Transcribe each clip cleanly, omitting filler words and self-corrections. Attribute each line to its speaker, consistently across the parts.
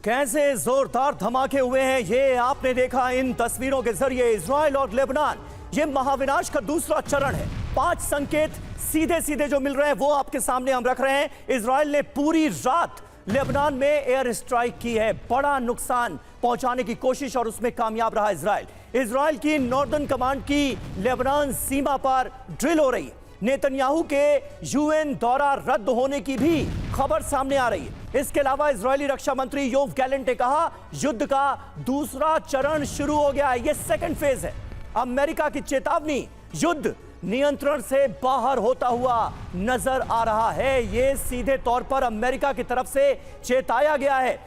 Speaker 1: कैसे जोरदार धमाके हुए हैं ये आपने देखा इन तस्वीरों के जरिए। इजराइल और लेबनान, ये महाविनाश का दूसरा चरण है। 5 संकेत सीधे सीधे जो मिल रहे हैं वो आपके सामने हम रख रहे हैं। इजराइल ने पूरी रात लेबनान में एयर स्ट्राइक की है, बड़ा नुकसान पहुंचाने की कोशिश और उसमें कामयाब रहा इजराइल। इजराइल की नॉर्दर्न कमांड की लेबनान सीमा पर ड्रिल हो रही है। नेतन्याहू के यूएन दौरा रद्द होने की भी खबर सामने आ रही है। इसके अलावा इजरायली रक्षा मंत्री योव गैलेंट ने कहा युद्ध का दूसरा चरण शुरू हो गया है, यह सेकंड फेज है। अमेरिका की चेतावनी, युद्ध नियंत्रण से बाहर होता हुआ नजर आ रहा है। यह सीधे तौर पर अमेरिका की तरफ से चेताया गया है।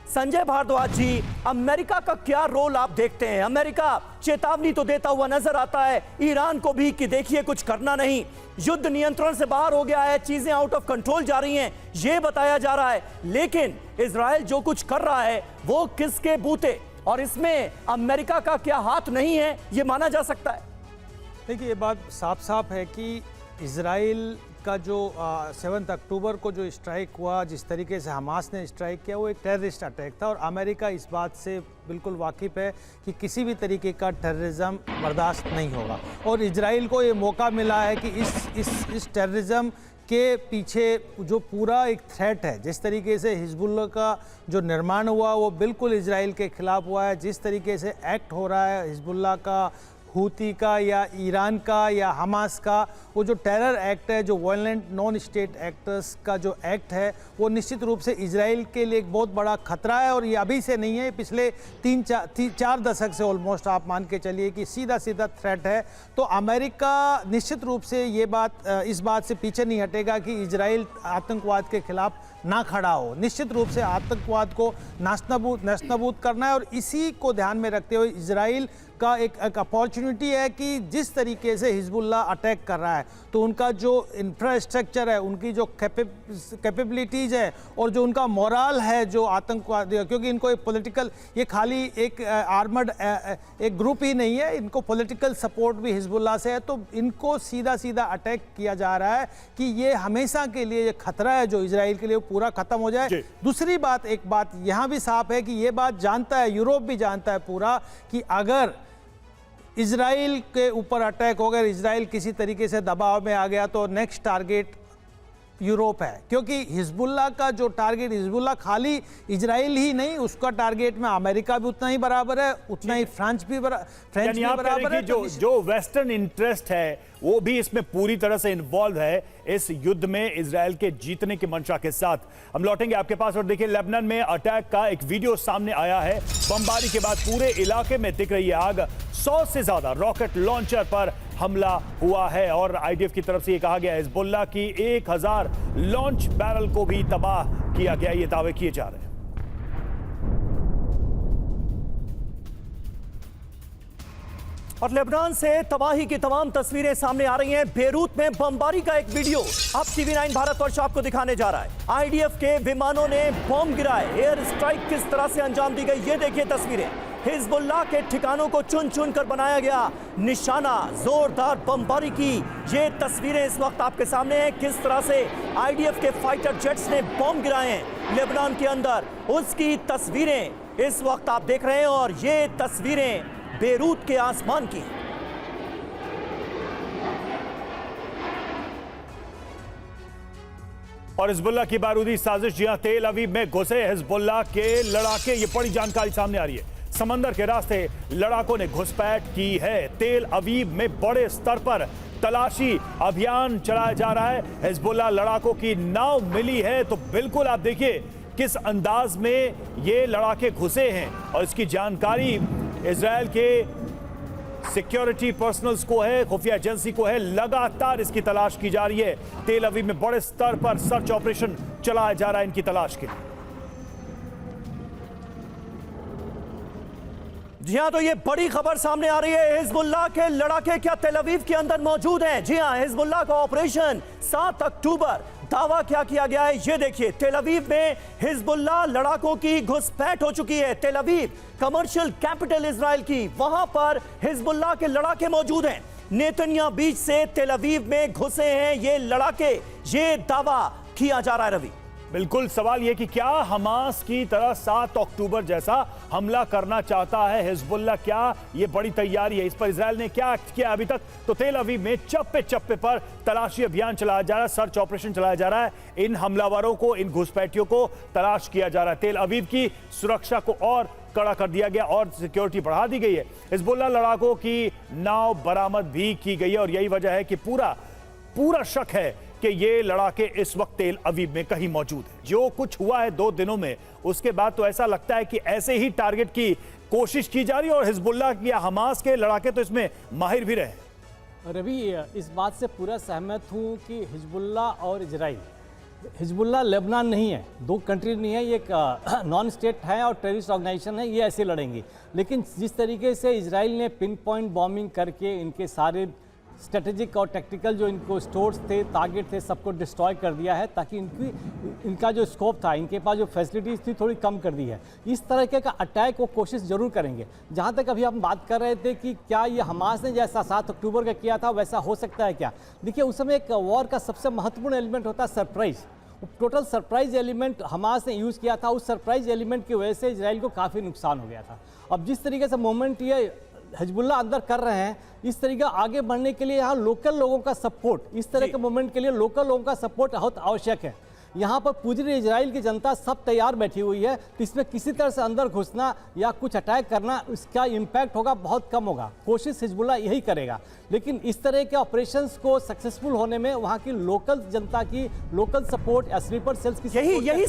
Speaker 1: संजय भारद्वाज जी, अमेरिका का क्या रोल आप देखते हैं? अमेरिका चेतावनी तो देता हुआ नजर आता है ईरान को भी कि देखिए कुछ करना नहीं, युद्ध नियंत्रण से बाहर हो गया है, चीजें आउट ऑफ कंट्रोल जा रही हैं, यह बताया जा रहा है। लेकिन इजराइल जो कुछ कर रहा है वो किसके बूते, और इसमें अमेरिका का क्या हाथ नहीं है, यह माना जा सकता है?
Speaker 2: देखिए, ये बात साफ साफ है कि इजराइल का जो 7 अक्टूबर को जो स्ट्राइक हुआ, जिस तरीके से हमास ने स्ट्राइक किया, वो एक टेररिस्ट अटैक था। और अमेरिका इस बात से बिल्कुल वाकिफ़ है कि किसी भी तरीके का टेररिज्म बर्दाश्त नहीं होगा। और इजराइल को ये मौका मिला है कि इस टेररिज्म के पीछे जो पूरा एक थ्रेट है, जिस तरीके से हिजबुल्लाह का जो निर्माण हुआ वो बिल्कुल इजराइल के खिलाफ हुआ है। जिस तरीके से एक्ट हो रहा है हिजबुल्लाह का, हूती का या ईरान का या हमास का, वो जो टेरर एक्ट है, जो वायलेंट नॉन स्टेट एक्टर्स का जो एक्ट है, वो निश्चित रूप से इजराइल के लिए एक बहुत बड़ा खतरा है। और ये अभी से नहीं है, पिछले 3-4 दशक से ऑलमोस्ट आप मान के चलिए कि सीधा सीधा थ्रेट है। तो अमेरिका निश्चित रूप से इस बात से पीछे नहीं हटेगा कि इजराइल आतंकवाद के खिलाफ ना खड़ा हो। निश्चित रूप से आतंकवाद को नस्ताबूद करना है। और इसी को ध्यान में रखते हुए इजराइल का एक अपॉर्चुनिटी है कि जिस तरीके से हिजबुल्लाह अटैक कर रहा है, तो उनका जो इंफ्रास्ट्रक्चर है, उनकी जो कैपेबिलिटीज़ है और जो उनका मोरल है जो आतंकवाद, क्योंकि इनको एक पॉलिटिकल, ये खाली एक आर्मर्ड एक ग्रुप ही नहीं है, इनको पॉलिटिकल सपोर्ट भी हिजबुल्लाह से है। तो इनको सीधा सीधा अटैक किया जा रहा है कि ये हमेशा के लिए ये खतरा है जो इजराइल के लिए पूरा खत्म हो जाए। दूसरी बात, एक बात यहाँ भी साफ है कि ये बात जानता है, यूरोप भी जानता है पूरा, कि अगर इजराइल के ऊपर अटैक हो गया, इजराइल किसी तरीके से दबाव में आ गया, तो नेक्स्ट टारगेट यूरोप है। क्योंकि हिजबुल्लाह का जो टारगेट, हिजबुल्लाह खाली इजराइल ही नहीं, उसका टारगेट में अमेरिका भी उतना ही बराबर है, उतना ही फ्रांस भी बराबर है।
Speaker 3: जो वेस्टर्न इंटरेस्ट है वो भी इसमें पूरी तरह से इन्वॉल्व है इस युद्ध में इजराइल के जीतने की मंशा के साथ। हम लौटेंगे आपके पास। और देखिए, लेबनान में अटैक का एक वीडियो सामने आया है। बमबारी के बाद पूरे इलाके में दिख रही है आग। 100 से ज्यादा रॉकेट लॉन्चर पर हमला हुआ है और आईडीएफ की तरफ से यह कहा गया है हिजबुल्लाह की 1000 लॉन्च बैरल को भी तबाह किया गया, ये दावे किए जा रहे हैं।
Speaker 1: और लेबनान से तबाही की तमाम तस्वीरें सामने आ रही हैं। बेरूत में बमबारी का एक वीडियो अब TV9 भारतवर्ष आपको दिखाने जा रहा है। आईडीएफ के विमानों ने बम गिराए, एयर स्ट्राइक किस तरह से अंजाम दी गई ये देखिए तस्वीरें। हिजबुल्लाह के ठिकानों को चुन चुन कर बनाया गया निशाना, जोरदार बमबारी की ये तस्वीरें इस वक्त आपके सामने हैं। किस तरह से आईडीएफ के फाइटर जेट्स ने बम गिराए हैं लेबनान के अंदर, उसकी तस्वीरें इस वक्त आप देख रहे हैं। और ये तस्वीरें बेरूत के आसमान की।
Speaker 3: और हिजबुल्लाह की बारूदी साजिश, जी हां, तेल अवीव में घुसे हिजबुल्लाह के लड़ाके, ये बड़ी जानकारी सामने आ रही है। समंदर के रास्ते लड़ाकों ने घुसपैठ की है। तेल अवीव में बड़े स्तर पर तलाशी अभियान चलाया जा रहा है। हिजबुल्लाह लड़ाकों की नाव मिली है, तो बिल्कुल आप देखिए किस अंदाज में ये लड़ाके घुसे हैं। और इसकी जानकारी इजराइल के सिक्योरिटी पर्सनल्स को है, खुफिया एजेंसी को है। लगातार इसकी तलाश की जा रही है। तेल अवीव में बड़े स्तर पर सर्च ऑपरेशन चलाया जा रहा है इनकी तलाश के लिए।
Speaker 1: जी हां, तो ये बड़ी खबर सामने आ रही है। हिजबुल्लाह के लड़ाके क्या तेल अवीव के अंदर मौजूद हैं? जी हां, हिजबुल्लाह का ऑपरेशन 7 अक्टूबर, दावा क्या किया गया है ये देखिए। तेल अवीव में हिजबुल्लाह लड़ाकों की घुसपैठ हो चुकी है। तेल अवीव कमर्शियल कैपिटल इजराइल की, वहां पर हिजबुल्लाह के लड़ाके मौजूद हैं। नेतन्याहू बीच से तेल अवीव में घुसे हैं ये लड़ाके, ये दावा किया जा रहा है रवि।
Speaker 3: बिल्कुल, सवाल यह कि क्या हमास की तरह 7 अक्टूबर जैसा हमला करना चाहता है हिजबुल्लाह? क्या ये बड़ी तैयारी है? इस पर इजराइल ने क्या किया अभी तक? तो तेल अवीव में चप्पे चप्पे पर तलाशी अभियान चलाया जा रहा है, सर्च ऑपरेशन चलाया जा रहा है। इन हमलावरों को, इन घुसपैठियों को तलाश किया जा रहा है। तेल अवीव की सुरक्षा को और कड़ा कर दिया गया और सिक्योरिटी बढ़ा दी गई है। हिजबुल्लाह लड़ाकों की नाव बरामद भी की गई है और यही वजह है कि पूरा शक है कि ये लड़ाके इस वक्त तेल अवीव में कहीं मौजूद है। जो कुछ हुआ है 2 दिनों में, उसके बाद तो ऐसा लगता है कि ऐसे ही टारगेट की कोशिश की जा रही है और हिजबुल्लाह या हमास के लड़ाके तो इसमें माहिर भी रहे।
Speaker 4: रवि, इस बात से पूरा सहमत हूँ कि हिजबुल्लाह और इजराइल, हिजबुल्लाह लेबनान नहीं है, 2 कंट्री नहीं है, ये एक नॉन स्टेट है और टेररिस्ट ऑर्गेनाइजेशन है, ये ऐसे लड़ेंगे। लेकिन जिस तरीके से इजराइल ने पिन पॉइंट बॉम्बिंग करके इनके सारे स्ट्रेटेजिक और टेक्टिकल जो इनको स्टोर्स थे, टारगेट थे, सबको डिस्ट्रॉय कर दिया है, ताकि इनका जो स्कोप था, इनके पास जो फैसिलिटीज़ थी, थोड़ी कम कर दी है। इस तरह का अटैक वो कोशिश जरूर करेंगे। जहाँ तक अभी हम बात कर रहे थे कि क्या ये हमास ने जैसा 7 अक्टूबर का किया था वैसा हो सकता है क्या? देखिए, उस समय एक वॉर का सबसे महत्वपूर्ण एलिमेंट होता है surprise. Total surprise element Hamas ने यूज़ किया था। उस सरप्राइज एलिमेंट की वजह से इजराइल को काफ़ी नुकसान हो गया था। अब जिस तरीके से मूवमेंट ये हिजबुल्लाह अंदर कर रहे हैं, इस तरीके आगे बढ़ने के लिए यहाँ लोकल लोगों का सपोर्ट, इस तरह के मूवमेंट के लिए लोकल लोगों का सपोर्ट बहुत आवश्यक है। यहाँ पर पूरी इजराइल की जनता सब तैयार बैठी हुई है, तो इसमें किसी तरह से अंदर घुसना या कुछ अटैक करना, इसका इम्पैक्ट होगा बहुत कम होगा। कोशिश हिजबुल्लाह यही करेगा, लेकिन इस तरह के ऑपरेशंस को सक्सेसफुल होने में वहाँ की लोकल जनता की लोकल सपोर्ट या स्लीपर सेल्स की
Speaker 1: यही